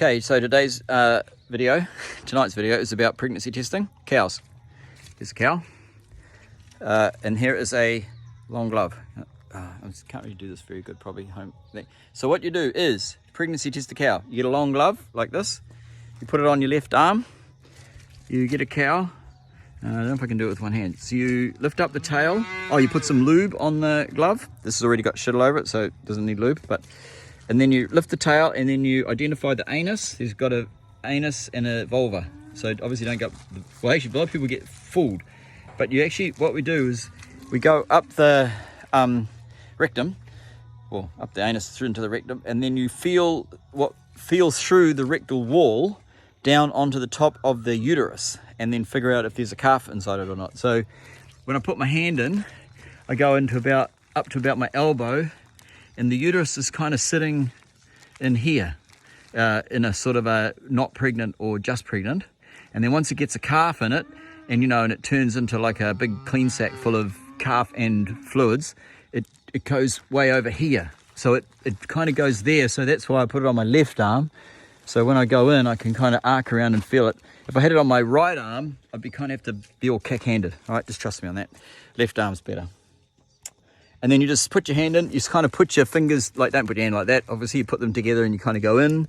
Okay, so tonight's video is about pregnancy testing. Cows. Here's a cow. And here is a long glove. I just can't really do this very good, probably home thing. So what you do is, pregnancy test a cow. You get a long glove like this. You put it on your left arm. You get a cow. I don't know if I can do it with one hand. So you lift up the tail. Oh, you put some lube on the glove. This has already got shit all over it, so it doesn't need lube. And then you lift the tail, and then you identify the anus. There's got a anus and a vulva. So obviously don't go up. Well, actually, a lot of people get fooled. But you actually, what we do is we go up the rectum, well, up the anus through into the rectum, and then you feel what feels through the rectal wall down onto the top of the uterus, and then figure out if there's a calf inside it or not. So when I put my hand in, I go into up to about my elbow, and the uterus is kind of sitting in here, in a sort of a not pregnant or just pregnant. And then once it gets a calf in it, and it turns into like a big clean sack full of calf and fluids, it goes way over here. So it kind of goes there. So that's why I put it on my left arm. So when I go in, I can kind of arc around and feel it. If I had it on my right arm, I'd be kind of have to be all kick-handed. All right, just trust me on that. Left arm's better. And then you just put your hand in. You just kind of put your fingers, like, don't put your hand like that. Obviously, you put them together and you kind of go in.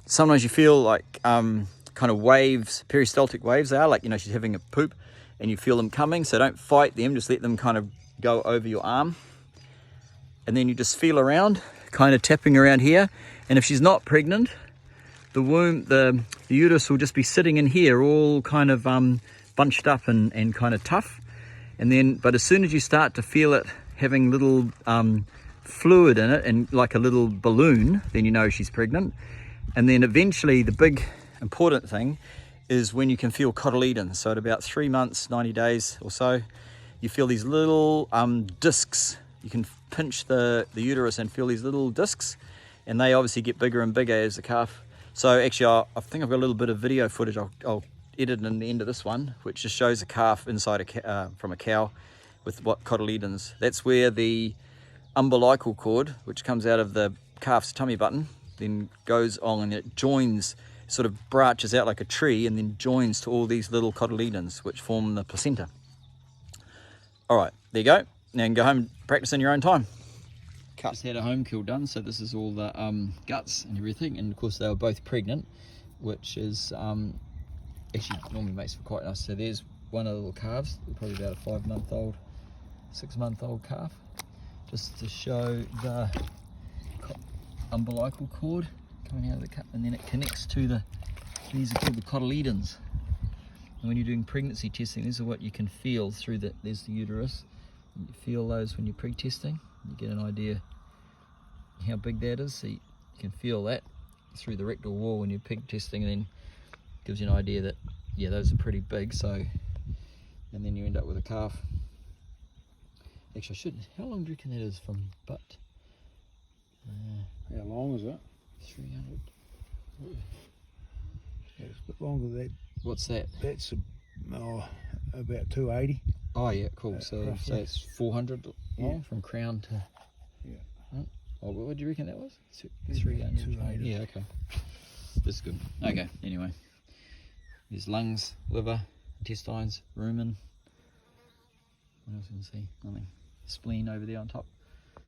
Sometimes you feel like kind of waves, peristaltic waves they are, like, she's having a poop and you feel them coming. So don't fight them, just let them kind of go over your arm. And then you just feel around, kind of tapping around here. And if she's not pregnant, the womb, the uterus will just be sitting in here, all kind of bunched up and kind of tough. And then, but as soon as you start to feel it having little fluid in it and like a little balloon, then you know she's pregnant. And then eventually the big important thing is when you can feel cotyledons. So at about 3 months, 90 days or so, you feel these little discs. You can pinch the uterus and feel these little discs, and they obviously get bigger and bigger as the calf. So actually, I think I've got a little bit of video footage. I'll edit in the end of this one, which just shows a calf inside from a cow with what cotyledons. That's where the umbilical cord, which comes out of the calf's tummy button, then goes on and it joins, sort of branches out like a tree, and then joins to all these little cotyledons, which form the placenta. All right, there you go. Now you can go home and practice in your own time. Just had a home kill done, so this is all the guts and everything, and of course they were both pregnant, which is actually normally makes for quite nice. So there's one of the little calves, probably about a 5-month-old, 6-month-old calf, just to show the umbilical cord coming out of the cup, and then it connects to these are called the cotyledons. And when you're doing pregnancy testing, these are what you can feel through there's the uterus. You feel those when you're pre-testing. You get an idea how big that is. So you can feel that through the rectal wall when you're pig testing, and then gives you an idea that, yeah, those are pretty big. So, and then you end up with a calf. Actually, how long do you reckon that is from butt? How long is it? 300. Yeah, it's a bit longer than that. What's that? That's about 280. Oh yeah, cool. So roughly. say it's 400 long, Yeah. from crown to. Yeah. Right. Oh, what do you reckon that was? 300. 280. Yeah, okay. That's good. Okay. Anyway, there's lungs, liver, intestines, rumen. What else can you see? Nothing. Spleen over there on top.